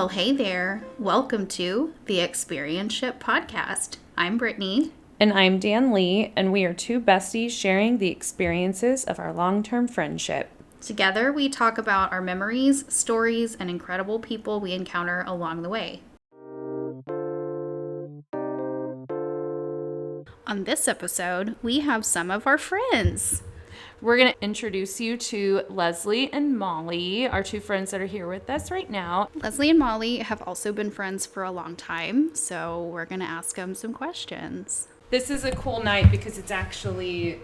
Well, hey there. Welcome to the Experience Ship podcast. I'm Brittany. And I'm Danlee, and we are two besties sharing the experiences of our long-term friendship. Together, we talk about our memories, stories, and incredible people we encounter along the way. On this episode, we have some of our friends. We're going to introduce you to Leslie and Molly, our two friends that are here with us right now. Leslie and Molly have also been friends for a long time, so we're going to ask them some questions. This is a cool night because it's actually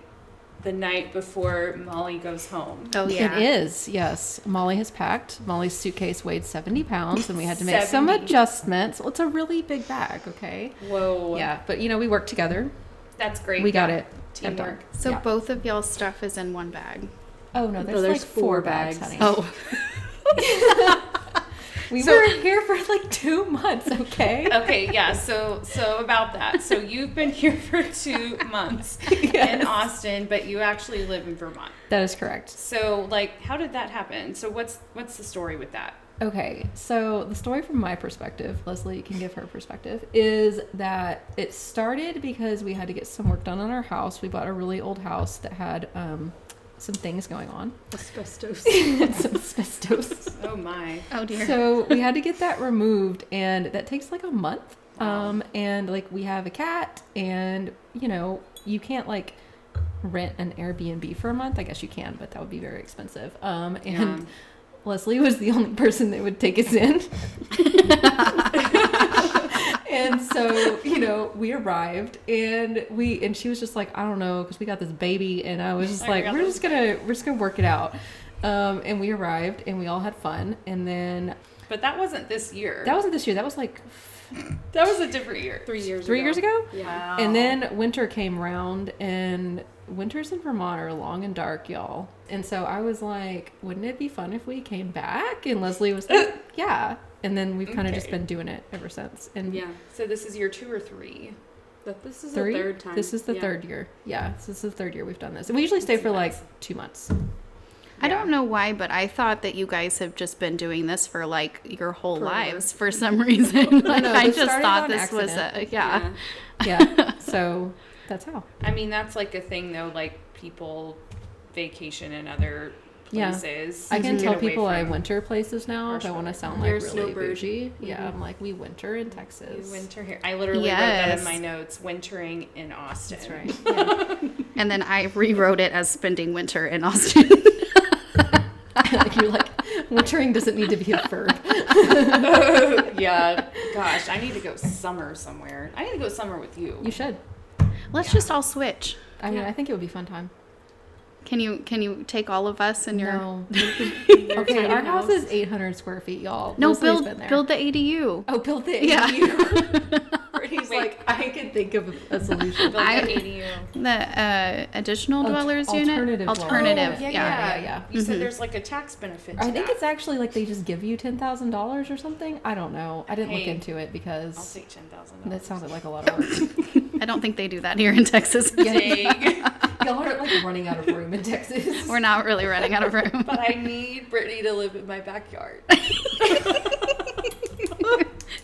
the night before Molly goes home. Oh, yeah. It is, yes. Molly has packed. Molly's suitcase weighed 70 pounds, and we had to make some adjustments. Well, it's a really big bag, okay? Whoa. Yeah, but, we worked together. That's great. We got it. Teamwork. So both of y'all's stuff is in one bag? Oh, no, there's like four bags, honey. Oh. We were here for like 2 months, okay? Okay, yeah, so about that. So you've been here for 2 months in Austin, but you actually live in Vermont. That is correct. So, how did that happen? So what's the story with that? Okay, so the story from my perspective, Leslie can give her perspective, is that it started because we had to get some work done on our house. We bought a really old house that had some things going on. Asbestos. Some asbestos. Oh my. Oh dear. So we had to get that removed, and that takes like a month. Wow. And we have a cat, and you can't rent an Airbnb for a month. I guess you can, but that would be very expensive. And Leslie was the only person that would take us in. And so, we arrived, and she was just like, I don't know, because we got this baby, and I was just like, we're just gonna work it out. And we arrived, and we all had fun, and then. But that wasn't this year. That wasn't this year. That was that was a different year. 3 years ago. 3 years ago? Yeah. Wow. And then winter came around, and winters in Vermont are long and dark, y'all. And so I was like, wouldn't it be fun if we came back? And Leslie was like, yeah. And then we've kind of just been doing it ever since. And yeah. So this is year 2 or 3? This is three? the third time. This is the third year. Yeah, this is the third year we've done this. And we usually stay for 2 months. I don't know why, but I thought that you guys have just been doing this for your whole lives for some reason. I just thought this was Yeah. So that's how. I mean, that's a thing though, people vacation in other places. I can to tell get away people I from winter places now if I want to sound You're a really snowbird. bougie. Yeah, I'm like, we winter in Texas. You winter here. I literally wrote that in my notes, wintering in Austin. That's right. Yeah. And then I rewrote it as spending winter in Austin. You're like, wintering doesn't need to be a verb. Yeah. Gosh, I need to go summer somewhere. I need to go summer with you. You should. Let's just all switch. I mean, I think it would be a fun time. Can you take all of us in your... No. Okay, our house is 800 square feet, y'all. No, Leslie's build the ADU. Oh, build the ADU. Brittany's like, I can think of a solution. Build the ADU. The additional dwellers unit? Alternative. Oh, Yeah. You said there's a tax benefit to I think that. it's actually they just give you $10,000 or something. I don't know. I didn't look into it because I'll take $10,000. that sounded like a lot of work. I don't think they do that here in Texas. Y'all aren't running out of room in Texas. We're not really running out of room. But I need Brittany to live in my backyard.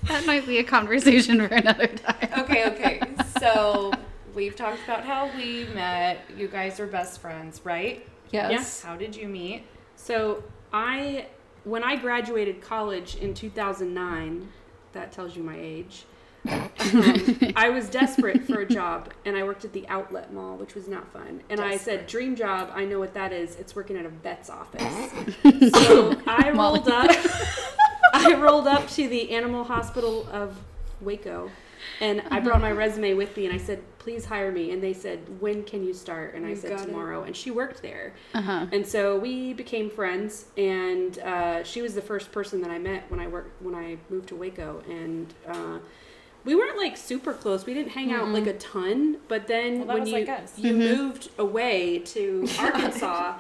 That might be a conversation for another time. Okay. So we've talked about how we met. You guys are best friends, right? Yes. How did you meet? So when I graduated college in 2009, that tells you my age. I was desperate for a job, and I worked at the outlet mall, which was not fun. And I said, dream job, I know what that is. It's working at a vet's office. So I rolled up to the Animal Hospital of Waco, and I brought my resume with me, and I said, please hire me. And they said, when can you start? And I said, tomorrow. And she worked there. And so we became friends, and she was the first person that I met when I moved to Waco. And we weren't super close. We didn't hang out a ton, but then when you moved away to Arkansas,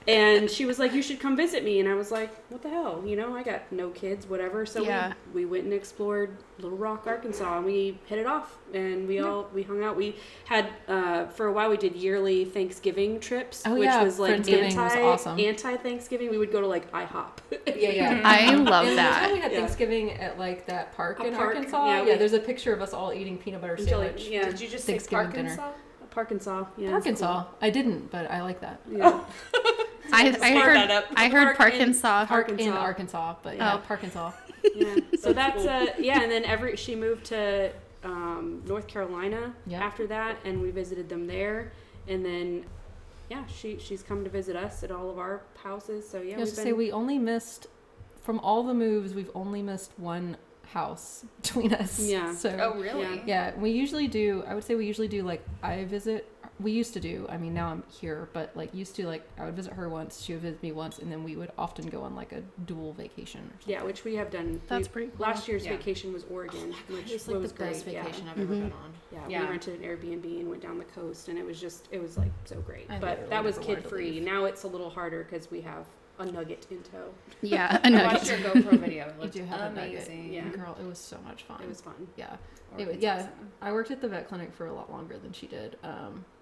And she was like, you should come visit me. And I was like, what the hell? You know, I got no kids, whatever. So we went and explored Little Rock, Arkansas, and we hit it off. And we hung out. We had, for a while, we did yearly Thanksgiving trips, which was like anti-Thanksgiving. We would go to like IHOP. I love that. We had Thanksgiving at like that park in Arkansas. Yeah, there's a picture of us all eating peanut butter sandwich. Yeah, did you just say Arkansas? Arkansas. Yeah. Arkansas. I didn't, but I like that. Yeah. I heard Arkansas. Park in Arkansas, but Arkansas. Yeah. So that's and then she moved to North Carolina after that, and we visited them there, and then she's come to visit us at all of our houses. So we only missed from all the moves. We've only missed one house between us. Yeah. So, oh, really? Yeah. We usually do. I would say we usually do like I visit. We used to do. I mean, now I'm here, but like used to like I would visit her once. She would visit me once, and then we would often go on like a dual vacation. Or something. Yeah, which we have done. That's pretty cool. Last year's vacation was Oregon, which was like was the great. best vacation I've ever been on. Yeah, we rented an Airbnb and went down the coast, and it was like so great. But that was kid free. Now it's a little harder because we have a nugget in tow. Yeah, a nugget. I watched your GoPro video. It looked amazing. Yeah, girl, it was so much fun. It was fun. Yeah. Awesome. I worked at the vet clinic for a lot longer than she did.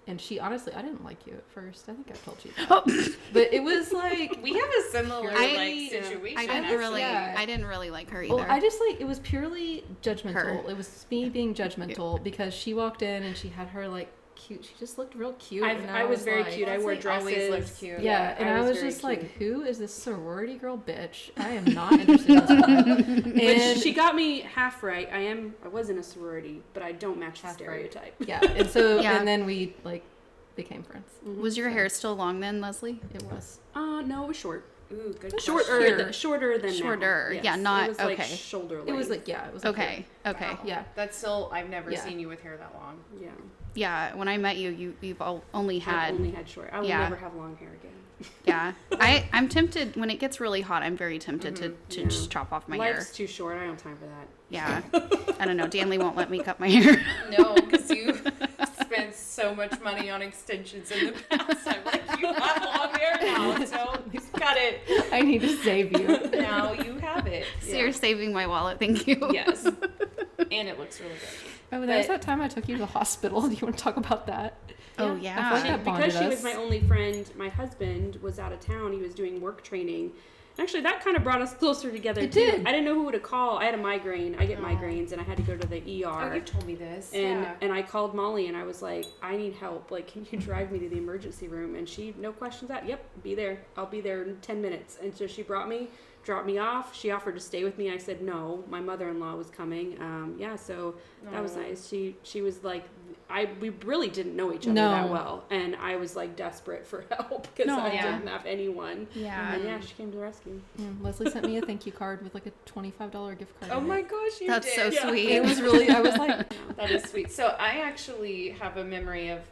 And she honestly, I didn't like you at first. I think I told you that. But it was like we have a similar situation. I didn't really like her either. Well, I just like it was purely judgmental. It was me being judgmental because she walked in and she had her like cute. She just looked real cute. I was very cute. I wore dresses. Always looked cute. Yeah, and I was just like, who is this sorority girl bitch? I am not interested in this woman. And she got me half right. I was in a sorority, but I don't match the stereotype. Right. Yeah, and so and then we like became friends. Mm-hmm. Was your hair still long then, Leslie? It was. No, it was short. Ooh, good. Shorter than shorter. Now. Yes. Yeah, not it was okay. Like shoulder length. It was like it was okay. Wow. Yeah, that's still. I've never seen you with hair that long. Yeah. Yeah, when I met you, you've only had short. I will never have long hair again. Yeah, I'm tempted when it gets really hot. I'm very tempted to just chop off my hair. Life's too short. I don't have time for that. Yeah, I don't know. Danlee won't let me cut my hair. No, because you spent so much money on extensions in the past. I'm like, you have long hair now, so cut it. I need to save you. Now you have it. So you're saving my wallet. Thank you. Yes, and it looks really good. Oh, there was that time I took you to the hospital. Do you want to talk about that? Oh, yeah. I feel like that because she us. was my only friend, my husband was out of town. He was doing work training. Actually, that kind of brought us closer together, It too. did. I didn't know who to call. I had a migraine. I get migraines, and I had to go to the ER. Oh, you've told me this. And I called Molly, and I was like, I need help. Like, can you drive me to the emergency room? And she, no questions asked. Yep, be there. I'll be there in 10 minutes. And so she dropped me off. She offered to stay with me. I said no. My mother-in-law was coming. So that was nice. She was like, we really didn't know each other that well, and I was like desperate for help because I didn't have anyone. Yeah, and she came to the rescue. Yeah, Leslie sent me a thank you card with like a $25 gift card. Oh my gosh, that's so sweet. It was really. I was like, that is sweet. So I actually have a memory of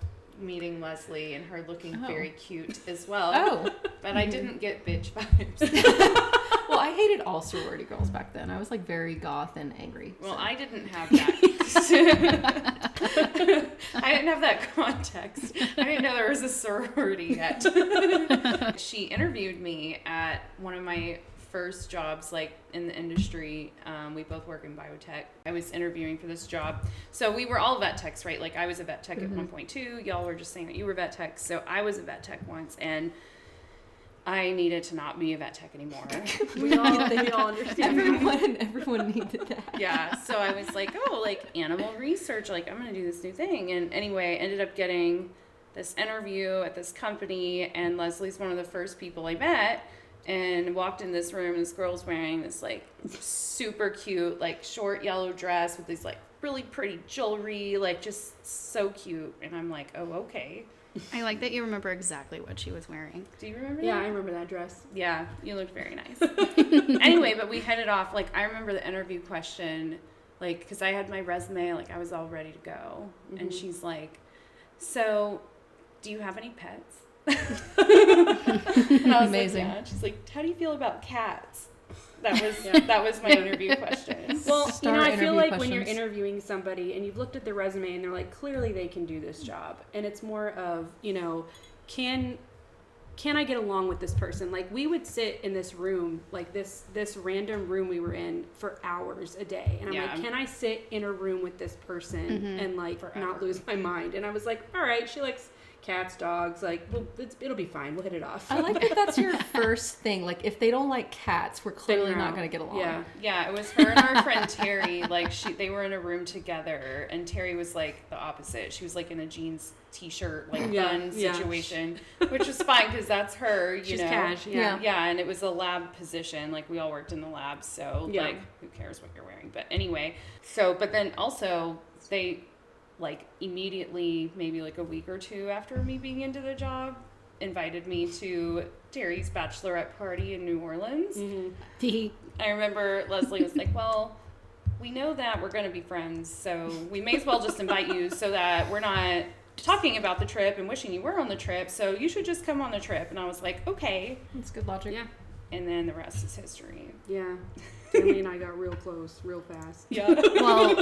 meeting Leslie and her looking very cute as well. Oh, but I didn't get bitch vibes. Well, I hated all sorority girls back then. I was like very goth and angry. Well, I didn't have that. I didn't have that context. I didn't know there was a sorority yet. She interviewed me at one of my first jobs, like in the industry. We both work in biotech. I was interviewing for this job. So we were all vet techs, right? Like I was a vet tech at one point too. Y'all were just saying that you were vet techs. So I was a vet tech once, and I needed to not be a vet tech anymore. we all understand. Everyone needed that. Yeah. So I was like, like animal research, like I'm going to do this new thing. And anyway, I ended up getting this interview at this company, and Leslie's one of the first people I met, and walked in this room, and this girl's wearing this like super cute, like short yellow dress with these like really pretty jewelry, like just so cute. And I'm like, oh, okay. I like that you remember exactly what she was wearing. Do you remember Yeah, that? I remember that dress. Yeah, you looked very nice. Anyway, but we headed off. Like, I remember the interview question, like, because I had my resume, like, I was all ready to go. Mm-hmm. And she's like, so, do you have any pets? And I was amazing. Like, yeah. She's like, how do you feel about cats? That was my interview question. Well, I feel like when you're interviewing somebody and you've looked at their resume and they're like, clearly they can do this job. And it's more of, can can I get along with this person? Like, we would sit in this room, like this random room we were in for hours a day. And I'm like, can I sit in a room with this person and like not lose my mind? And I was like, all right, she likes cats, dogs, like, well, it'll be fine. We'll hit it off. I like that that's your first thing. Like, if they don't like cats, we're clearly not going to get along. Yeah, it was her and our friend Terry. Like, they were in a room together, and Terry was like the opposite. She was like in a jeans t-shirt, like bun situation, which is fine because that's her, you She's know. cash, Yeah, and it was a lab position. Like, we all worked in the lab, so like, who cares what you're wearing? But anyway, but then also they, like, immediately, maybe like a week or two after me being into the job, invited me to Terry's bachelorette party in New Orleans. I remember Leslie was like, well, we know that we're going to be friends, so we may as well just invite you so that we're not talking about the trip and wishing you were on the trip, so you should just come on the trip. And I was like, okay. That's good logic. Yeah. And then the rest is history. Yeah. Danlee and I got real close, real fast. Yeah. Well,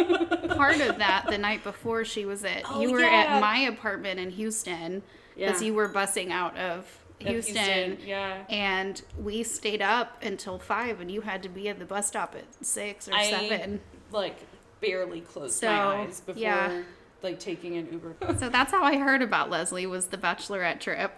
part of that, the night before you were at my apartment in Houston because you were busing out of Houston. Yeah. And we stayed up until 5 and you had to be at the bus stop at 6 or 7. Like, barely closed my eyes before like taking an Uber. So that's how I heard about Leslie, was the bachelorette trip.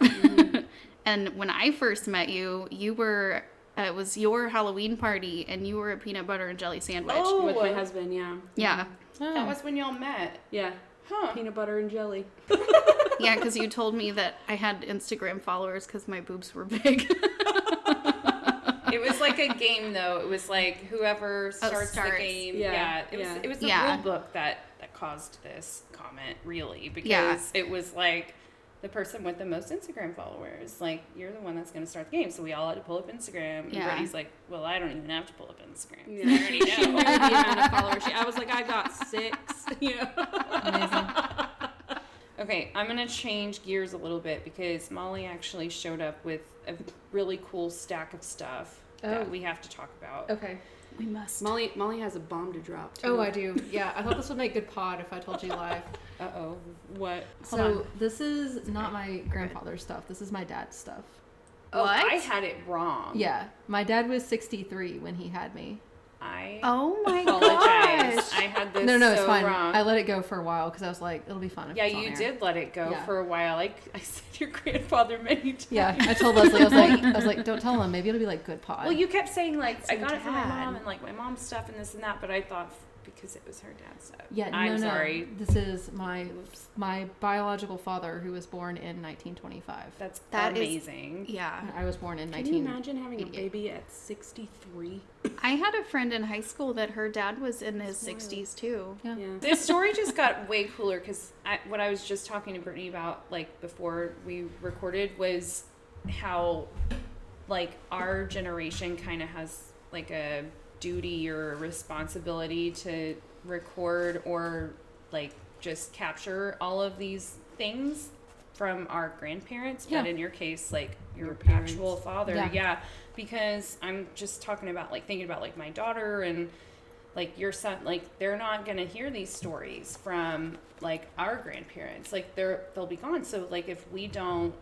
And when I first met you, you were it was your Halloween party, and you were a peanut butter and jelly sandwich. Oh, with my husband, Yeah. That was when y'all met. Yeah. Huh. Peanut butter and jelly. Yeah, because you told me that I had Instagram followers because my boobs were big. It was like a game, though. It was like whoever starts the game. Yeah. It was the rule book that caused this comment, really, because it was like the person with the most Instagram followers. Like, you're the one that's going to start the game. So we all had to pull up Instagram. And Brittany's like, well, I don't even have to pull up Instagram. Yeah. I already know. She knew the amount of followers. I was like, I got 6. Amazing. Okay, I'm going to change gears a little bit because Molly actually showed up with a really cool stack of stuff that we have to talk about. Okay. We must. Molly has a bomb to drop, too. Oh, I do. Yeah, I thought this would make good pod if I told you live. Uh-oh. What? So this is not my grandfather's stuff. This is my dad's stuff. Oh, What? I had it wrong. Yeah, my dad was 63 when he had me. Oh my apologize. gosh. I had this No, it's so fine. wrong. I let it go for a while because I was like, it'll be fun. If Yeah, it's on you air. did let it go Yeah. for a while. Like, I said your grandfather many times. Yeah, I told Leslie, I was like, don't tell him. Maybe it'll be like good pod. Well, you kept saying, like, I got it from my dad. mom and, like, my mom's stuff and this and that, but I thought because it was her dad's stuff. Yeah, I'm no. sorry. This is my biological father who was born in 1925. That is- amazing. Yeah. I was born in Can 19. you imagine having a baby at 63? I had a friend in high school that her dad was in his 60s too. Yeah. This story just got way cooler because what I was just talking to Brittany about, like, before we recorded was how, like, our generation kind of has, like, a duty or a responsibility to record or, like, just capture all of these things from our grandparents. Yeah. But in your case, like, your parents. actual father. Yeah. Because I'm just talking about, like, thinking about, like, my daughter and, like, your son, like, they're not gonna hear these stories from, like, our grandparents. Like, they'll be gone. So, like, if we don't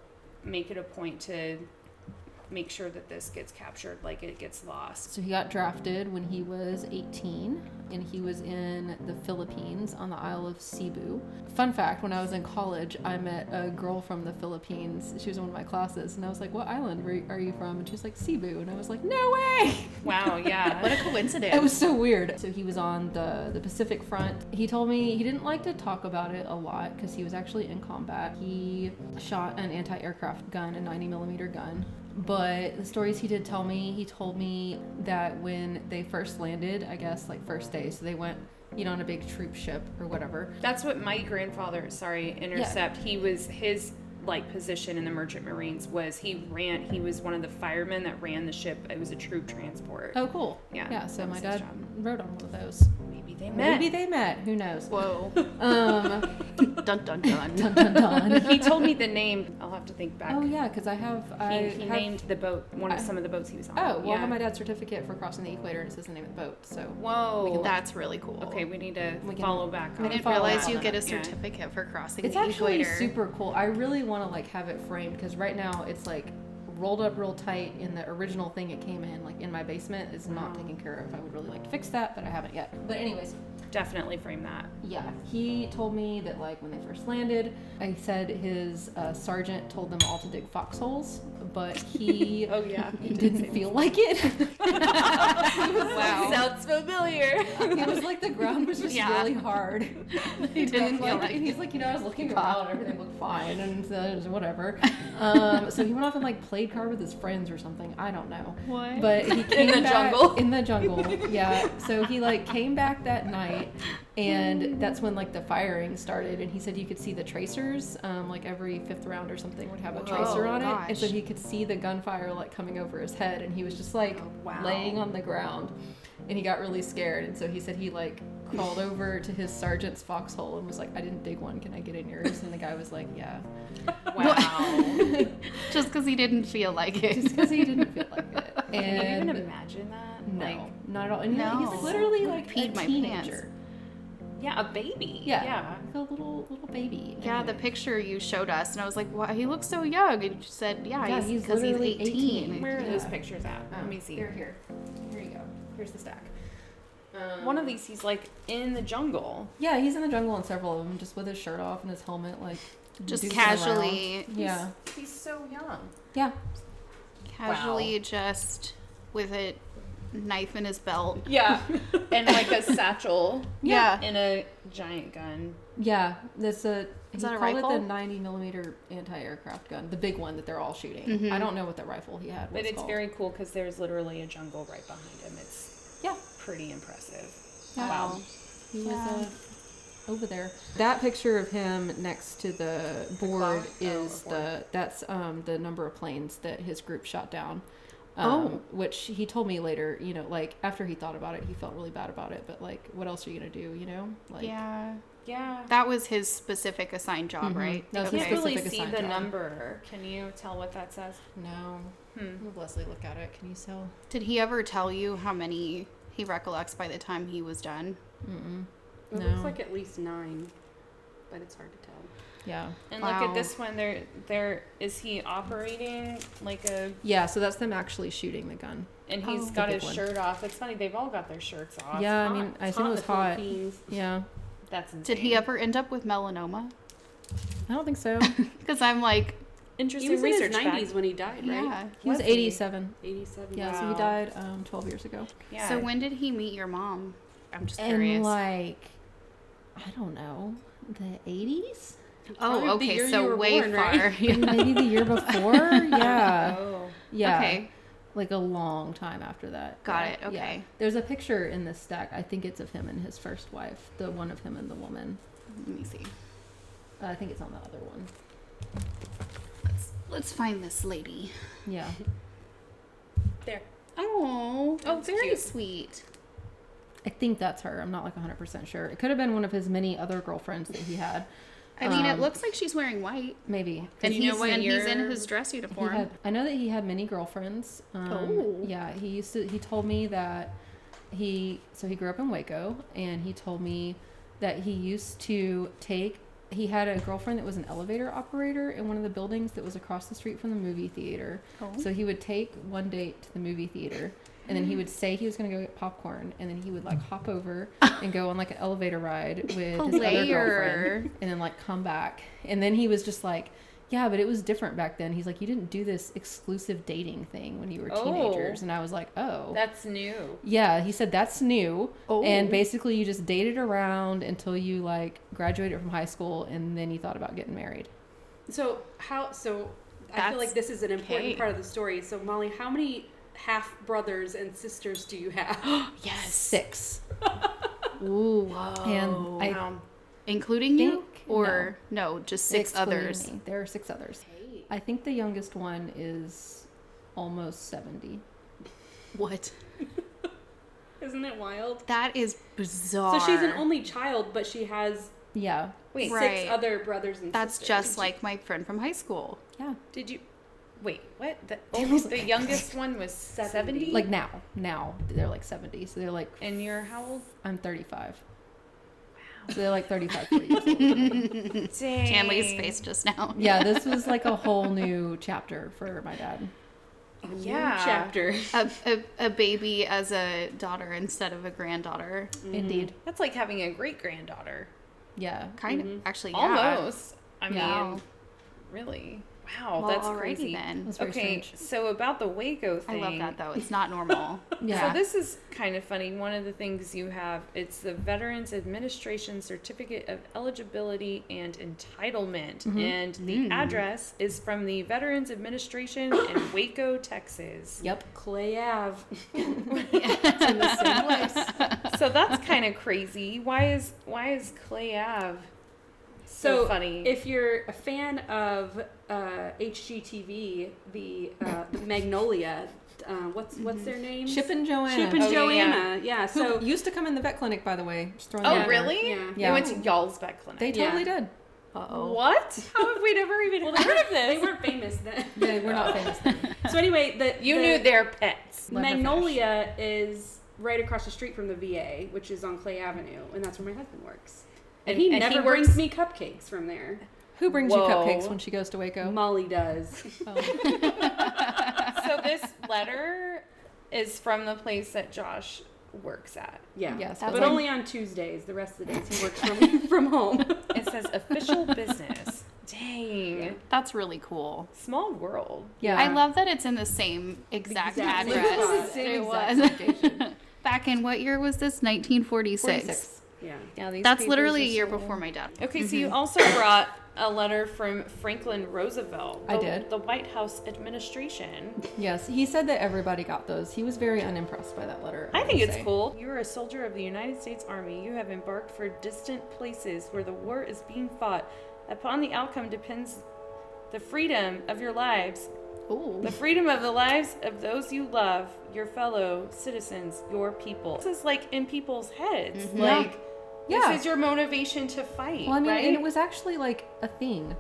make it a point to make sure that this gets captured, like, it gets lost. So he got drafted when he was 18, and he was in the Philippines on the Isle of Cebu. Fun fact, when I was in college, I met a girl from the Philippines. She was in one of my classes, and I was like, what island are you from? And she was like, Cebu. And I was like, no way! Wow, yeah. What a coincidence. It was so weird. So he was on the Pacific front. He told me he didn't like to talk about it a lot because he was actually in combat. He shot an anti-aircraft gun, a 90mm gun. But the stories he did tell me, he told me that when they first landed, I guess, like, first day, so they went, you know, on a big troop ship or whatever. That's what my grandfather, he was, his, like, position in the Merchant Marines was he was one of the firemen that ran the ship. It was a troop transport. Oh, cool. Yeah, Yeah, so that my was his dad job. rode on one of those. Maybe Maybe they met. Maybe they met. Who knows? Whoa. Dun dun dun. Dun, dun, dun. He told me the name. I'll have to think back. Oh yeah, because He named the boat, some of the boats he was on. Oh, well, I yeah. have my dad's certificate for crossing the equator, and it says the name of the boat. So Whoa. That's really cool. Okay, we need to We can- follow back I on didn't follow realize up you on get a that, yeah. certificate for crossing it's the actually equator. super cool. I really want to like have it framed because right now it's like rolled up real tight in the original thing it came in, like in my basement, is not taken care of. I would really like to fix that, but I haven't yet. But anyways, Definitely frame that. yeah, he told me that like when they first landed, I said his sergeant told them all to dig foxholes, but he Oh yeah. he didn't feel like it. Wow. Sounds familiar. It was like the ground was just Yeah. really hard. He didn't feel Like, like and he's like, I was looking around, everything looked fine, and whatever. So he went off and like played card with his friends or something. I don't know. What? But he came the back, jungle? In the jungle, yeah. So he like came back that night, and that's when like the firing started. And he said you could see the tracers, like every fifth round or something would have a tracer on it, and so gosh. he could see the gunfire like coming over his head, and he was just like wow. laying on the ground, and he got really scared. And so he said he like crawled over to his sergeant's foxhole and was like, I didn't dig one, can I get in yours? And the guy was like, yeah. Wow. Just because he didn't feel like it. Just because he didn't feel like it. Can you even And imagine that? no, Like, not at all. And No. he's literally like Peed a my teenager. yeah, a baby. Yeah. Yeah. Like a little baby. Yeah, the picture you showed us, and I was like, "Wow, he looks so young." And you said, "Yeah, Yeah, he's he's because he's literally 18." Where are those Yeah. pictures at? Let me see. Here you go. Here's the stack. One of these, he's like in the jungle. Yeah, he's in the jungle on several of them, just with his shirt off and his helmet, like Just deucing casually, around. Yeah, He's so young. yeah. casually, just with a knife in his belt. Yeah. And like a satchel. Yeah. And a giant gun. Yeah, that's he that a called rifle? it the 90mm anti-aircraft gun, the big one that they're all shooting. Mhm. I don't know what the rifle he had was But it's called. very cool because there's literally a jungle right behind him. It's Yeah. pretty impressive. Yeah. Wow. He was Yeah. over there. That picture of him next to the board clock? is Oh, that's the number of planes that his group shot down. Oh. Which he told me later, like after he thought about it, he felt really bad about it. But like, what else are you gonna do, Like, Yeah, Yeah. that was his specific assigned job, Mhm. right? That was I his can't really specific see assigned the job. number. Can you tell what that says? No. Hmm. Have Leslie look at it. Can you tell? Did he ever tell you how many he recollects by the time he was done? Mm-mm. It No. looks like at least 9, but it's hard to tell. Yeah. And look Wow. at this one. There is he operating like a, Yeah. So that's them actually shooting the gun. and he's Oh. got The his big one. shirt off. It's funny. They've all got their shirts off. Yeah. I Hot. mean, I It's assume it in was the hot. Philippines. Yeah. That's insane. Did he ever end up with melanoma? I don't think so. Because I'm like, He Interesting was in research his 90s fact. when he died, right? yeah. He was Was he? 87. 87. Yeah. So he Wow. died 12 years ago. Yeah. So when did he meet your mom? I'm just And curious. like, I don't know, the 80s? Oh, Probably the okay, year you so were way born, far. right? Yeah. Maybe the year before? Yeah. Oh. Yeah. Okay. Like a long time after that. Got Yeah, it, okay. yeah. There's a picture in this stack. I think it's of him and his first wife. The one of him and the woman. Let me see. I think it's on the other one. Let's find this lady. Yeah. There. Oh, That's very cute. sweet. I think that's her. I'm not like 100% sure. It could have been one of his many other girlfriends that he had. I mean, it Um, looks like she's wearing white, Maybe. and you know he's what and he's year in his dress He uniform. had, I know that he had many girlfriends. Oh. Yeah, he told me that he grew up in Waco, and he told me that he used to he had a girlfriend that was an elevator operator in one of the buildings that was across the street from the movie theater. Oh. So he would take one date to the movie theater, and then he would say he was going to go get popcorn, and then he would like hop over and go on like an elevator ride with his other Player. girlfriend, and then like come back. And then he was just like, yeah, but it was different back then. He's like, you didn't do this exclusive dating thing when you were teenagers. And I was like, oh. That's new. Yeah, he said that's new. Oh. And basically you just dated around until you like graduated from high school, and then you thought about getting married. So I feel That's like this is an important okay. part of the story. So Molly, how many half brothers and sisters do you have? Yes. 6. Ooh. And I Wow. Including you? think- Or no, just 6 excluding others. me. There are 6 others. I think the youngest one is almost 70. What? Isn't it wild? That is bizarre. So she's an only child, but she has Yeah. Wait, Right. 6 other brothers and That's sisters. just like my friend from high school. Yeah. did you? Wait, what? The youngest one was 70? Like now they're like 70. So they're like, And you're how old? I'm 35. Wow. So they're like 35, 40 years old. Dang. Danlee's face just now. Yeah, this was like a whole new chapter for my dad. a new Yeah. chapter. A baby as a daughter instead of a granddaughter. Indeed. That's like having a great granddaughter. Yeah. Kind of, actually, yeah. Almost. I Yeah. mean, really. Wow, Well, that's alrighty crazy. then. That's very Okay, strange. so about the Waco I thing. love that though. It's not normal. Yeah. So this is kind of funny. One of the things you have, it's the Veterans Administration Certificate of Eligibility and Entitlement. Mm-hmm. And the address is from the Veterans Administration in Waco, Texas. Yep. Clay Ave. It's in the same place. So that's kind of crazy. Why is Clay Ave so funny? If you're a fan of HGTV, the Magnolia, what's their name? Chip and Joanna. Chip and Oh, yeah, Joanna. Yeah. Who So used to come in the vet clinic, by the way. Just throwing Oh, that out there. really? Yeah. They Yeah. went to y'all's vet clinic. They totally did. Uh-oh. What? How have we never even well, heard of they this? weren't famous then. They were not famous then. So anyway, You knew their pets. Let her Magnolia is right across the street from the VA, which is on Clay Avenue, and that's where my husband works. And he never brings me cupcakes from there. Who brings Whoa. you cupcakes when she goes to Waco? Molly does. Oh. So this letter is from the place that Josh works at. Yeah. Yes, But but like- only on Tuesdays. The rest of the days he works from home. It says official business. Dang. That's really cool. Small world. Yeah. I love that it's in the same exact Exact address. spot. Same It exact was. location. Back in what year was this? 1946. 46. Yeah. Yeah, these That's papers literally a are year so before my dad. Okay, so you also brought a letter from Franklin Roosevelt. I did. The White House administration. Yes, he said that everybody got those. He was very unimpressed by that letter. I think would it's say. cool. You are a soldier of the United States Army. You have embarked for distant places where the war is being fought. Upon the outcome depends the freedom of your lives, Ooh. the freedom of the lives of those you love, your fellow citizens, your people. This is like in people's heads. Like, Yeah. this is your motivation to fight, Well, I mean, right? and it was actually like a thing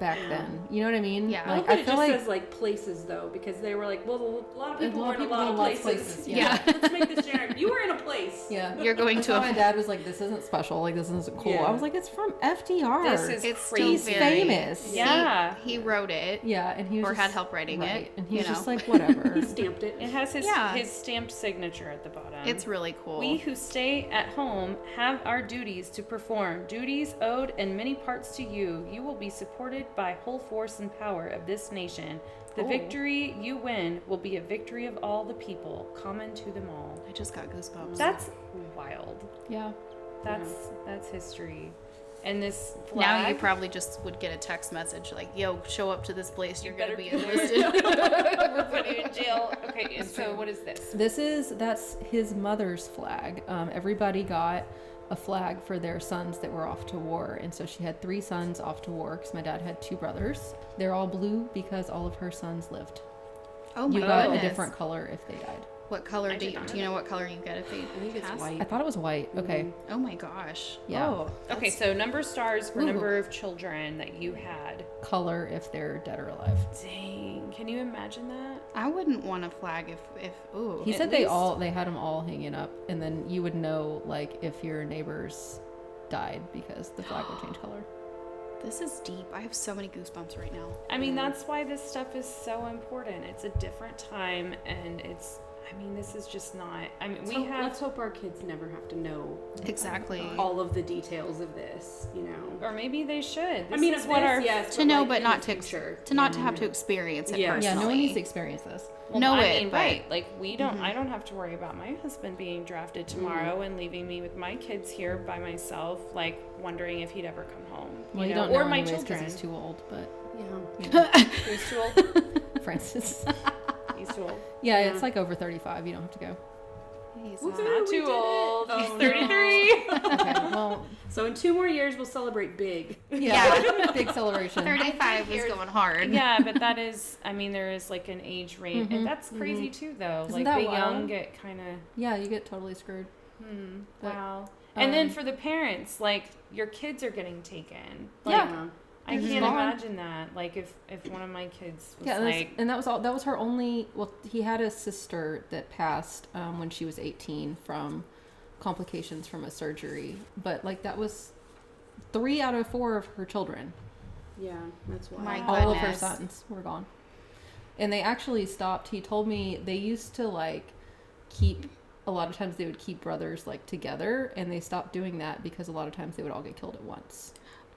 back then. You know what I mean? Yeah. I Like, love that I it feel just like says like places though, because they were like, well, a lot of people were in a lot of lots places. Yeah. Let's make this generic. You were in a place. Yeah. You're going That's to why a- my dad was like, this isn't special. Like, this isn't cool. Yeah. I was like, it's from FDR. This is It's still crazy. He's very famous. Yeah. He wrote it. Yeah, and he was Or just, had help writing right. it, And he was you just know. like, whatever. He stamped it. It has Yeah. his stamped signature at the bottom. It's really cool. We who stay at home have our duties to perform, duties owed in many parts to you. You will be supported by whole force and power of this nation. The Ooh. victory you win will be a victory of all the people, common to them all. I just got goosebumps. That's wild. Yeah. That's history. And this Now flag, you probably just would get a text message like, yo, show up to this place. You're going to better be be there. enlisted. we're putting you in jail. Okay, and so what is this? That's his mother's flag. Everybody got a flag for their sons that were off to war. And so she had 3 sons off to war because my dad had 2 brothers. They're all blue because all of her sons lived. Oh my You got goodness. a different color if they died. What color I do did you, not do you know what color you get if they I think it's pass? white. I thought it was white. Okay. Oh my gosh. Yeah. Oh, Okay, so number stars for Ooh. number of children that you had. Color if they're dead or alive. Dang, can you imagine that? I wouldn't want a flag if ooh. He At said least- they had them all hanging up, and then you would know like if your neighbors died because the flag would change color. This is deep. I have so many goosebumps right now. I mean, that's why this stuff is so important. It's a different time, and it's, I mean, this is just not, I mean, Let's hope our kids never have to know Exactly. all of the details of this, you know. or maybe they should. This I mean, is of what this, our, yes, To know, like, but in not the to future. to not to have to experience it Yeah. personally. Yeah, no one needs to experience this. well, know I it, mean, but- right, like, we don't, I don't have to worry about my husband being drafted tomorrow and leaving me with my kids here by myself, like, wondering if he'd ever come home, Well, you know, don't know or my anyways because children. he's too old, but Yeah. you know, Who's too old? Francis. He's too old. Yeah, Yeah. it's like over 35. You don't have to go. He's Woohoo, not. Not we too did it. old. Oh, He's no. 33. Okay, well, So in 2 more years, we'll celebrate big. yeah, big celebration. 35 is going hard. Yeah, but that is, I mean, there is like an age range. And that's crazy too, though. Isn't like that the wild? young get kind of, Yeah, you get totally screwed. But, wow. And then for the parents, like your kids are getting taken. Like, Yeah. I can't gone. imagine that. Like if one of my kids was Yeah, like, and that was all. That was her only. Well, he had a sister that passed when she was 18 from complications from a surgery. But like that was 3 out of 4 of her children. Yeah, that's why. My All of her goodness. sons were gone. And they actually stopped. He told me they used to like keep. A lot of times they would keep brothers like together, and they stopped doing that because a lot of times they would all get killed at once.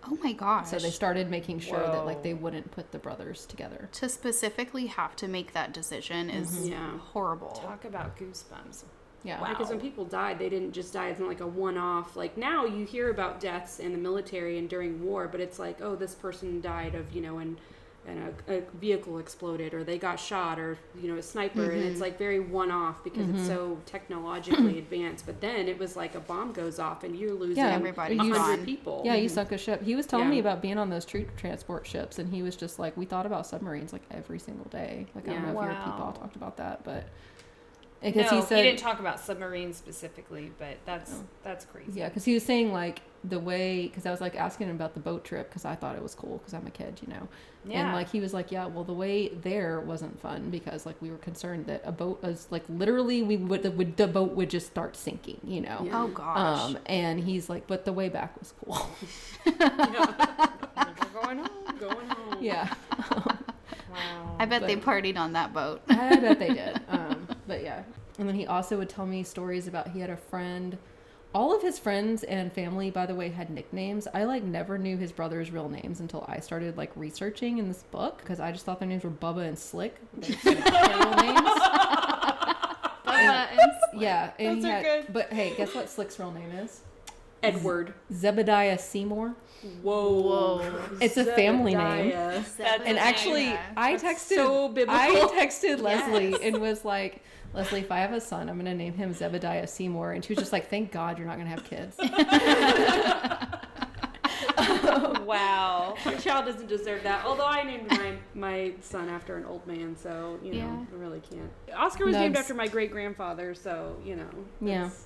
Oh my gosh. So they started making sure that like Whoa. they wouldn't put the brothers together. to specifically have to make that decision is Yeah. horrible. talk about goosebumps. Yeah. Wow. Because when people died, they didn't just die as in like a one-off. Like now you hear about deaths in the military and during war, but it's like, oh, this person died of, and a vehicle exploded, or they got shot, or a sniper, and it's like very one-off because it's so technologically advanced. But then it was like a bomb goes off and you're losing everybody's 100 gone. people. Yeah, you sunk a ship. He was telling Yeah. me about being on those troop transport ships, and he was just like, we thought about submarines like every single day. Like I don't Yeah. know if your Wow. people all talked about that, but No, because he he said, didn't talk about submarines specifically, but that's crazy. yeah, because he was saying like the way, because I was like asking him about the boat trip because I thought it was cool because I'm a kid, Yeah. and like he was like, yeah, well the way there wasn't fun because like we were concerned that a boat was like literally the boat would just start sinking, Yeah. Oh gosh. and he's like, but the way back was cool. We're going home. Going home. Yeah. Wow. I bet they but- partied on that boat. I bet they did. But yeah. And then he also would tell me stories about he had a friend. All of his friends and family, by the way, had nicknames. I like never knew his brother's real names until I started like researching in this book because I just thought their names were Bubba and Slick. Their real names. Bubba and Yeah, and Those he are had. good. But hey, guess what Slick's real name is? Edward. Zebediah Seymour. Whoa. It's a family name. Zebediah. And actually, I That's texted. so biblical. I texted Leslie Yes. and was like, Leslie, if I have a son, I'm gonna name him Zebediah Seymour. And she was just like, thank God you're not gonna have kids. Wow. My child doesn't deserve that. Although I named my son after an old man, so Yeah. I really can't. Oscar was named Nugs. after my great grandfather, so Yeah. it's-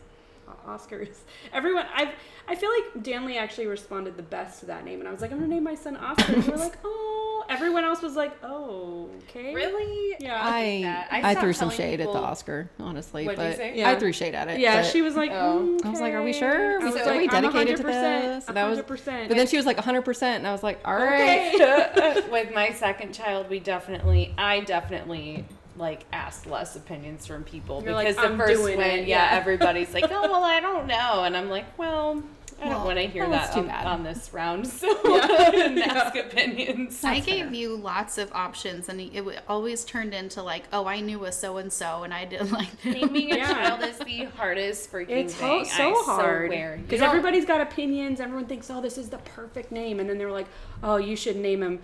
Oscar is everyone. I feel like Danlee actually responded the best to that name, and I was like, I'm gonna name my son Oscar. And we're like, oh. Everyone else was like, oh, okay. Really? Yeah. I stopped threw some telling shade at the people- Oscar, honestly. What'd you but say? Yeah. I threw shade at it. Yeah, but she was like, Oh. I was like, are we okay. sure? I was Are like, we dedicated to 100%, this? And I was, 100%. but then she was like 100%, and I was like, all right. Okay. With my second child, I definitely like asked less opinions from people You're like, because the "I'm first doing one, it," yeah, yeah. everybody's like, oh well, I don't know, and I'm like, well, I don't Well, want to hear well, it's that too bad. on this round, so Yeah. ask opinions. I gave you lots of options, and it always turned into like, oh, I knew a so and so, and I didn't like them. Naming a Yeah. child is the hardest freaking It's thing. so hard swear. You because don't- everybody's got opinions. Everyone thinks, oh, this is the perfect name, and then they're like, oh, you should name him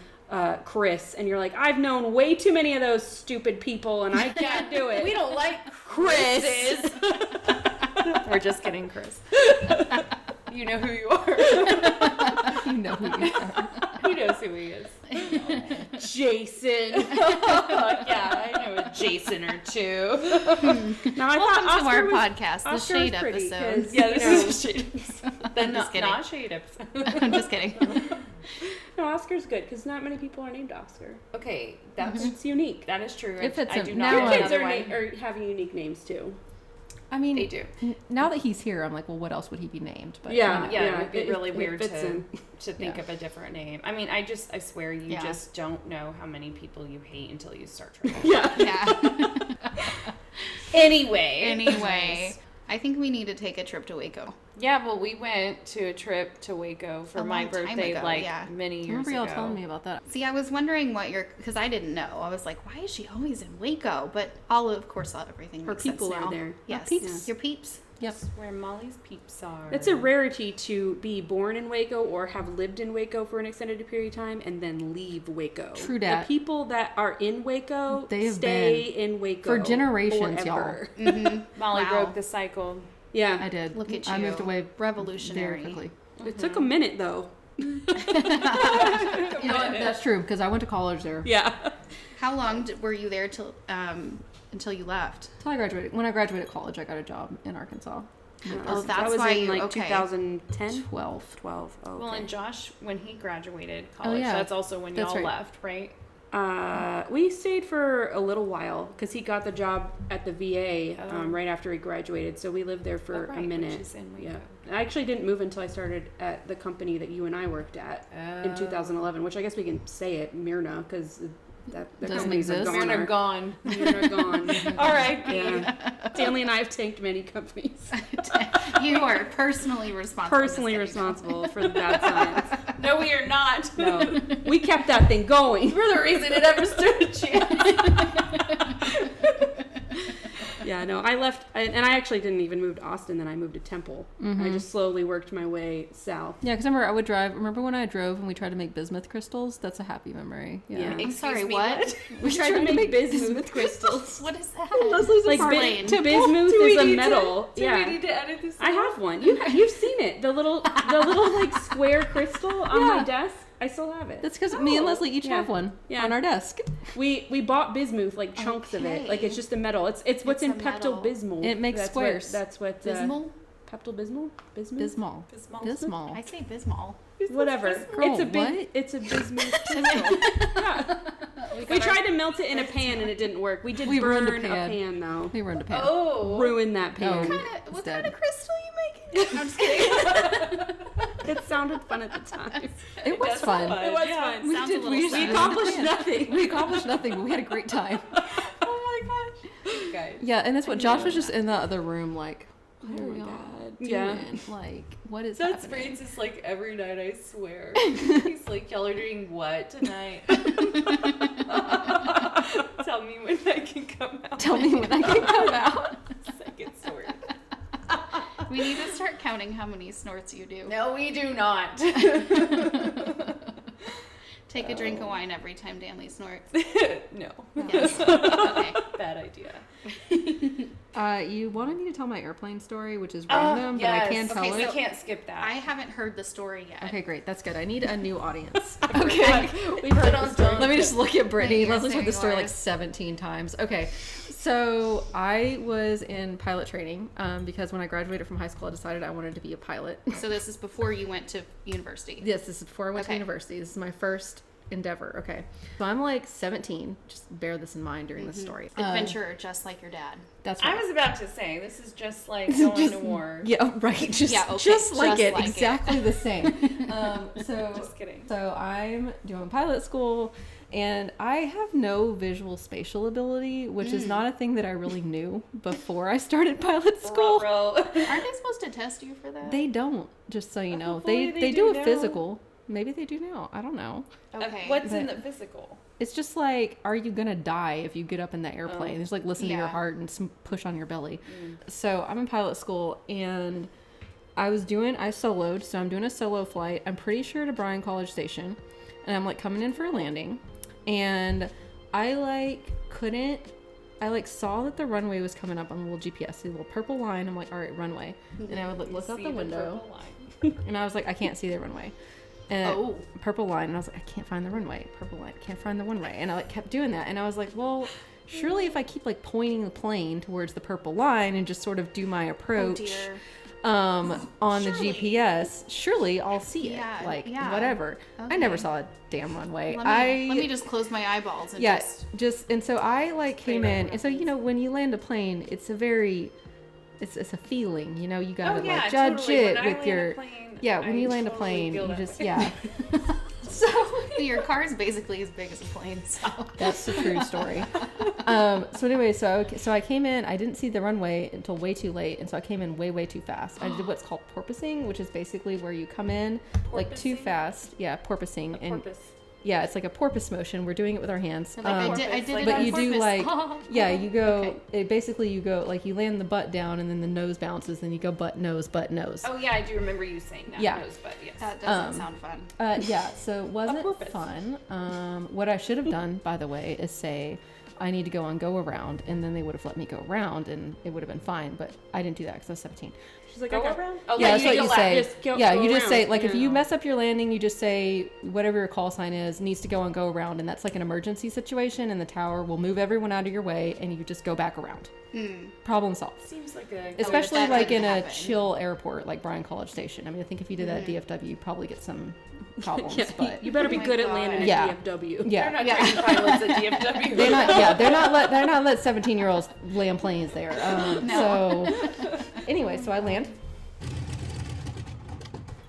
Chris, and you're like, I've known way too many of those stupid people, and I can't do it. we don't like Chris. Chris's. We're just kidding, Chris. You know who you are. You know who you are. He knows who he is. Jason. Yeah, I know a Jason or two. Now I Welcome thought to Oscar our was, podcast, the Oscar Shade was pretty, episode. 'cause, Yeah, you this know, is shade. I'm just kidding. Not shade episode. I'm just kidding. no, Oscar's good because not many people are named Oscar. Okay, that's It's unique. that is true. If it's I a- do now not Your know I- kids another are, one. are having unique names too. I mean, They do. now that he's here, I'm like, well, what else would he be named? But Yeah. you know. Yeah, it would be it- really it weird fits to in. think Yeah. of a different name. I mean, I swear you Yeah. just don't know how many people you hate until you start trying. Yeah. Yeah. Anyway. Anyway, I think we need to take a trip to Waco. Yeah, well, we went to a trip to Waco for A my long time birthday, ago, like yeah. many I years remember ago. y'all telling me about that. See, I was wondering because I didn't know. I was like, why is she always in Waco? But of course, everything Her makes sense people are now. there. Yes. peeps. Your peeps. Yep. That's where Molly's peeps are. It's a rarity to be born in Waco or have lived in Waco for an extended period of time and then leave Waco. True dat. The people that are in Waco They have stay in Waco for generations, forever. Molly Wow. broke the cycle. Yeah, I did. Look at I you. moved away Revolutionary. very quickly. it took a minute though. That's true because I went to college there. Yeah, How long were you there until you left? Until I graduated. When I graduated college, I got a job in Arkansas. Oh, that that's was why in you like okay. 2010, 12. 12. Oh, okay. Well, and Josh, when he graduated college, yeah. that's also when That's y'all right. left, right? We stayed for a little while because he got the job at the VA right after he graduated. So we lived there for Oh, a right, minute. which is in Waco. Yeah, I actually didn't move until I started at the company that you and I worked at in 2011, which I guess we can say it, Myrna, because that the Doesn't company's a exist. goner. Myrna gone. Myrna gone. All right. Yeah, Danlee and I have tanked many companies. You are personally responsible. Personally responsible for the bad science. No, we are not. No, we kept that thing going. We're the reason it ever stood a chance. Yeah, no, I left, and I actually didn't even move to Austin. Then I moved to Temple. I just slowly worked my way south. Yeah, because remember I would drive. Remember when I drove and we tried to make bismuth crystals? That's a happy memory. Yeah. I'm Excuse sorry, me, what? We tried to make bismuth crystals. What is that? Leslie's Like Explain. bismuth Do we is a need metal. Do we Yeah, need to edit this? I have one. You've seen it. The little like square crystal on my desk. I still have it. That's because me and Leslie each Yeah. have one Yeah. on our desk. We bought bismuth, like chunks of it. Like it's just a metal. It's what's It's in a metal. Pepto-Bismol. It makes That's squares. That's what Bismol? Pepto-Bismol? Bismuth? Bismol. Bismol. I say Bismol. Whatever. Girl, it's a what? It's a bismuth crystal. Yeah. We tried to melt it in a pan and it didn't work. We did We burn ruined a a pan. pan though. They were in Japan. Oh. Ruin that pan. What dead. kind of crystal you making? I'm just kidding. It sounded fun at the time. It was fun. It was Yeah. fun. We Sounds did. a little We sad. accomplished nothing. We accomplished nothing, but we had a great time. Oh my gosh. Guys. Yeah, and that's what Josh was just in the other room, like, what are my y'all God. doing? Yeah. Like, what is That's happening? Francis like every night, I swear. He's like, y'all are doing what tonight? Tell me when I can come out. Tell me when I can come out. Second sword. We need to start counting how many snorts you do. No, we do not. Take a drink of wine every time Danlee snorts. No. Yes. Okay. Bad idea. You wanted me to tell my airplane story, which is random, but I can tell Okay, We it. can't skip that. I haven't heard the story yet. Okay, great. That's good. I need a new audience. Okay. We've heard the story. Let me just look at Brittany. You're Leslie's heard the saying story like yours. 17 times. Okay. So I was in pilot training because when I graduated from high school, I decided I wanted to be a pilot. So this is before you went to university. Yes, this is before I went to Okay. university. This is my first endeavor. Okay. So I'm like 17. Just bear this in mind during this story. Adventurer, just like your dad. That's I right. was about to say, this is just like going to war. Yeah, right. Just, Yeah, okay, just like just it. like it. Exactly the same. So Just kidding. So I'm doing pilot school, and I have no visual spatial ability, which is not a thing that I really knew before I started pilot school. Aren't they supposed to test you for that? They don't, just so you know. Hopefully They they do do a now. physical. Maybe they do now. I don't know. Okay. What's in But- the physical? It's just like, are you gonna die if you get up in that airplane? Oh. Just like listen to your Yeah. heart and push on your belly. So I'm in pilot school, and I soloed, so I'm doing a solo flight. I'm pretty sure to Bryan College Station, and I'm like coming in for a landing, and I saw that the runway was coming up on the little GPS, the little purple line. I'm like, all right, runway, and I would like look out See the window, purple line. and I was like, I can't see the runway. And Oh. purple line, and I was like, I can't find the runway. Purple line, can't find the runway, and I like kept doing that, and I was like, well, surely if I keep like pointing the plane towards the purple line and just sort of do my Oh approach, dear. on the Surely. GPS, surely I'll see it. Yeah, Like yeah. whatever. I never Okay. saw a damn runway. Let me just close my eyeballs and yeah, just and so I like came right in, what and so you know when you land a plane, it's a feeling, you know, you gotta Oh, yeah, like judge totally. it When I with land your a plane, yeah. When I you land a totally plane, feel you that just way. yeah. So your car is basically as big as a plane, so that's the true story. So anyway, so I came in. I didn't see the runway until way too late, and so I came in way too fast. I did what's called porpoising, which is basically where you come in like too fast. Yeah, porpoising. Porpoise. Yeah, it's like a porpoise motion. We're doing it with our hands. Like I did like it but on you do purpose. like, yeah, you go. Okay. It basically you go like you land the butt down, and then the nose bounces, and you go butt nose. Oh yeah, I do remember you saying that. Yeah. Nose, but yes. That doesn't sound fun. Yeah, so it wasn't porpoise. fun. What I should have done, by the way, is say I need to go on go around, and then they would have let me go around, and it would have been fine. But I didn't do that because I was 17. She's like, Go okay. around? Oh, Yeah, like that's what you say. Just go You just around. say like if Yeah. you mess up your landing, you just say whatever your call sign is needs to go on go around, and that's like an emergency situation, and the tower will move everyone out of your way, and you just go back around. Problem solved. Seems like a Especially that like in didn't a happen. chill airport like Bryan College Station. I mean, I think if you did that at DFW, you'd probably get some problems. But You better be Oh my good at God. landing at Yeah. DFW. They're yeah, not training pilots at DFW. they're not let 17-year-olds land planes there. So anyway, so I land.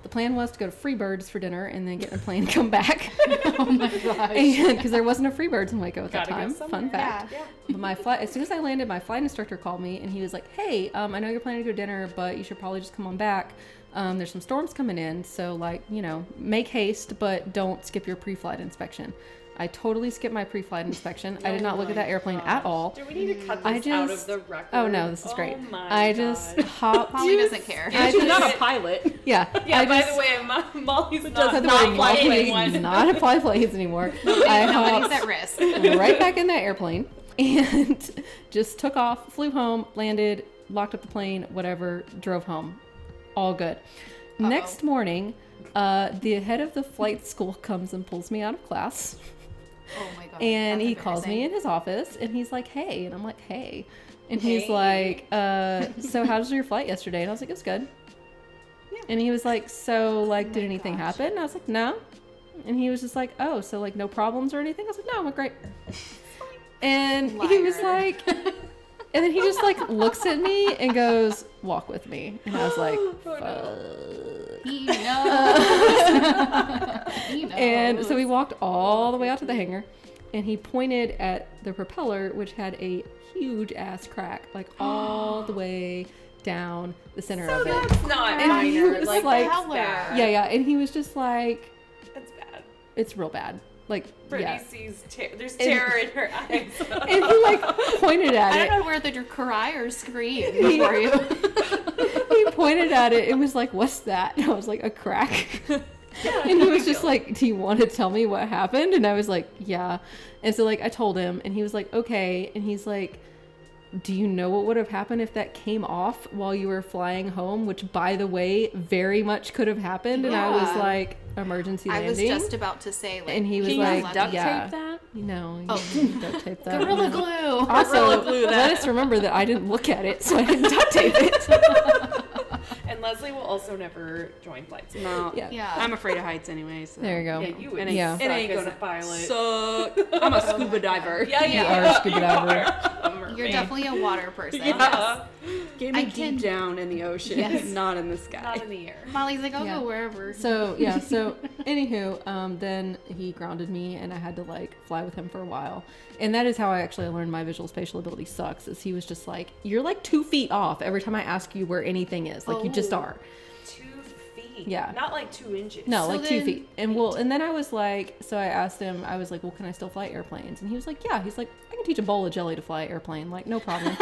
The plan was to go to Freebirds for dinner and then get in a plane and come back. Oh my gosh. Because there wasn't a Freebirds in Waco at that Gotta go time. somewhere. Fun fact. Yeah. But my flight, as soon as I landed, my flight instructor called me and he was like, "Hey, I know you're planning to go to dinner, but you should probably just come on back. There's some storms coming in, so like, make haste, but don't skip your pre-flight inspection." I totally skipped my pre-flight inspection. I did not look at that airplane at all. Do we need to cut I this out of just- the record? Oh no, this is great. Oh my I God. just hopped. Molly doesn't care. I She's just- not a pilot. Yeah. Yeah, I by just, the way, Molly's By not the way, flying Molly one. does not fly planes anymore. I Nobody's hopped at risk. right back in that airplane and just took off, flew home, landed, locked up the plane, whatever, drove home. All good. Next morning, the head of the flight school comes and pulls me out of class. Oh my god. And That's he calls me embarrassing. in his office and he's like, "Hey," and I'm like, "Hey." And he's like, "So how was your flight yesterday?" And I was like, "It was good." And he was like, "So like, did anything happen?" And I was like, "No." And he was just like, "Oh, so like no problems or anything?" I was like, "No, I'm great." And he was Liar. like, and then he just like looks at me and goes, "Walk with me." And I was like, "Fuck." He knows. He knows. And so we walked all the way out to the hangar, and he pointed at the propeller, which had a huge ass crack, like all the way down the center of it. That's not And he minor. was Like, like- that's bad. Yeah, and he was just like, That's bad. "It's real bad." Like, Brittany yeah. sees there's terror in her eyes. And he like pointed at I it. don't know whether to cry or scream for you. He pointed at it and was like, "What's that?" And I was like, "A crack." And he was just like, "Do you want to tell me what happened?" And I was like, "Yeah." And so like I told him, and he was like, "Okay." And he's like, "Do you know what would have happened if that came off while you were flying home?" Which, by the way, very much could have happened. And I was Yeah. like, "Emergency I landing." was just about to say, like, And he was Can you like, just duct "Yeah." tape that? No, you Oh. can't duct tape that. Gorilla No. Glue. Also, glue that. let us remember that I didn't look at it, so I didn't duct tape it. And Leslie will also never join flights. No. Yeah. Yeah. I'm afraid of heights anyway. So. There you go. Yeah, you would It Yeah. ain't, suck it ain't as gonna a pilot. suck. I'm a scuba diver. Yeah, You you are a scuba diver. You're definitely a water person. Yeah. Get me I deep can- down in the ocean, Yes. not in the sky. Not in the air. Molly's like, I'll Yeah. go wherever. So anywho, then he grounded me and I had to like fly with him for a while. And that is how I actually learned my visual spatial ability sucks, is he was just like, "You're like 2 feet off every time I ask you where anything is. Like you just Oh. are." 2 feet. Yeah. Not like 2 inches. No, So like 2 then- feet. And then I was like, so I asked him, I was like, "Well, can I still fly airplanes?" And he was like, "Yeah." He's like, "I can teach a bowl of jelly to fly an airplane, like no problem."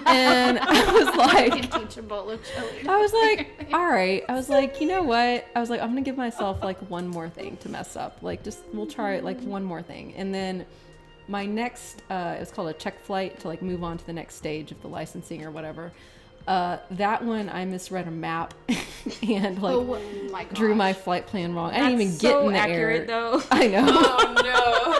And I was I like, can teach a bowl of jelly. I was like, all right. I was like, you know what? I was like, I'm gonna give myself like one more thing to mess up. Like, just we'll try it like one more thing. And then my next, it was called a check flight to like move on to the next stage of the licensing or whatever. That one I misread a map and like Oh my gosh. drew my flight plan wrong. I didn't even That's get so in the accurate, air. though. I know. Oh no.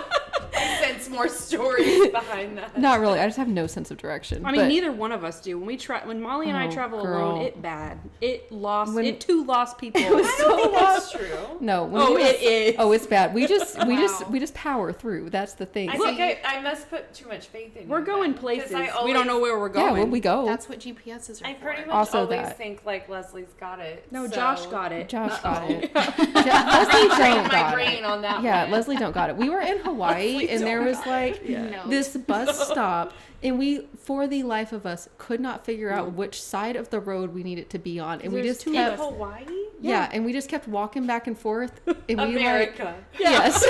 I sense more stories behind that. Not really. I just have no sense of direction. I mean, but neither one of us do. When Molly and I Oh, travel girl. alone, it bad. It lost. When- It too lost people. I don't think that's true. No. when Oh, we- it is. Oh, it's bad. We just Wow. power through. That's the thing. I think I must put too much faith in We're you going then, 'cause places. I We don't know where we're Yeah, going. when we go. That's what GPSs are I for. pretty much Also always that. think like Leslie's got it. No, so- Josh got it. Josh got it. I Leslie trained don't my got brain it. on that Yeah, one. Leslie don't got it. We were in Hawaii Leslie and there don't was like No. this bus stop, and we, for the life of us, could not figure out which side of the road we needed to be on, and we There's just two kept, Hawaii? yeah, and we just kept walking back and forth, and we America. yes.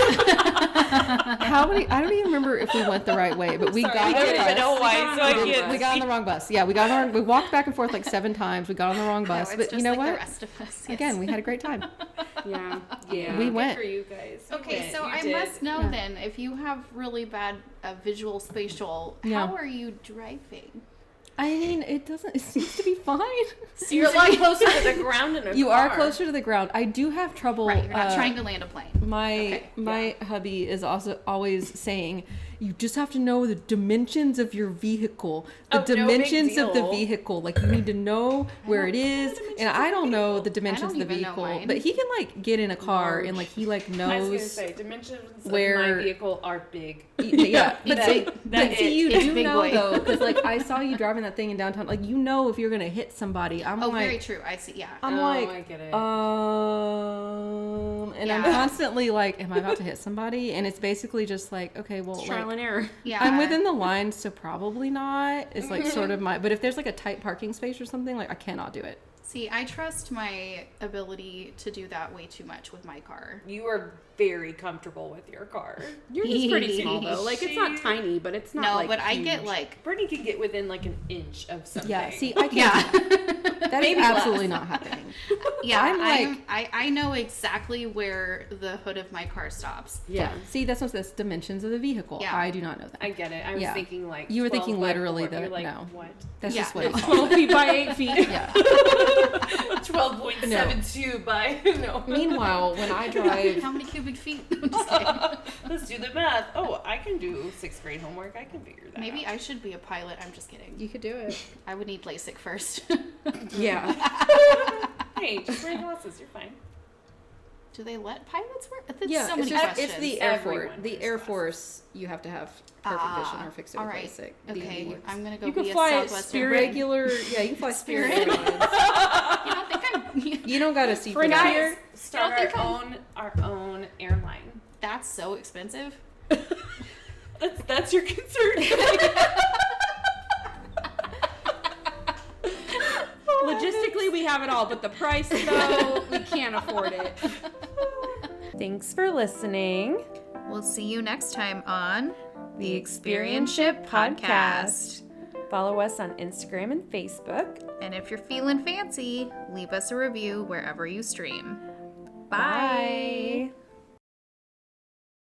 How many? I don't even remember if we went the right way, but we got I on don't the even know bus. why, so I can't. We got on the wrong bus. Yeah, we walked back and forth like 7 times. We got on the wrong No, bus, it's but just you know like what? the rest of us. Yes. Again, we had a great time. Yeah. Yeah, We good went. for you guys. You Okay, went. so You I did. must know Yeah. then, if you have really bad visual spatial, Yeah. how are you driving? I mean, it seems to be fine. So you're a lot closer to the ground in a You car. are closer to the ground. I do have trouble. Right, you're not trying to land a plane. My hubby is also always saying, you just have to know the dimensions of your vehicle. The Oh, no big dimensions of the deal. vehicle. Like, you need to know where it is. And I don't know the dimensions of the even know vehicle. mine. But he can, like, get in a car and, like, he, like, I was gonna knows. say dimensions where- of my vehicle are big. Yeah, but It's see, big. but see, you It's do big know boy. though, because like I saw you driving that thing in downtown. Like you know if you're gonna hit somebody. I'm Oh, like, very true. I see. Yeah. I'm Oh, like, I get it. and I'm Yeah. constantly like, am I about to hit somebody? And it's basically just like, okay, well, It's trial like, and error. Yeah. I'm within the lines, so probably not. It's like sort of my, but if there's like a tight parking space or something, like I cannot do it. See, I trust my ability to do that way too much with my car. You are very comfortable with your car. Yours is pretty small though. Like it's not She- tiny, but it's not No, like but I huge. get like, Brittany can get within like an inch of something. Yeah, see, I can't. yeah. That is Maybe absolutely less. not happening. Yeah, I'm I know exactly where the hood of my car stops. Yeah. See, that's dimensions of the vehicle. Yeah. I do not know that. I get it. I was Yeah. thinking like You were 12 thinking by literally 4. You're the- like, no. what? That's Yeah, just what no. it's called. 12 feet by 8 feet. Yeah. 12.72 by no. Meanwhile, when I drive, How many cubic feet? I'm just kidding. Let's do the math. Oh, I can do 6th grade homework. I can figure that Maybe out. I should be a pilot. I'm just kidding. you could do it. I would need LASIK first. Yeah. Hey, just wear glasses. You're fine. Do they let pilots wear? That's Yeah, so it's many just questions. it's the Air Force. Everyone The wears Air glasses. Force, you have to have perfect vision or fix it all with right. LASIK. Okay, DMV. I'm gonna go You be could a fly at Southwestern. Spirit. Regular, yeah, you can fly Spirit. Spirit. Airlines. You don't think I'm? You don't got to see for French that. Air. Start I don't our think own airline. That's so expensive. That's your concern. Logistically, we have it all, but the price, though, we can't afford it. Thanks for listening. We'll see you next time on The Experience-ship Podcast. Follow us on Instagram and Facebook. And if you're feeling fancy, leave us a review wherever you stream. Bye.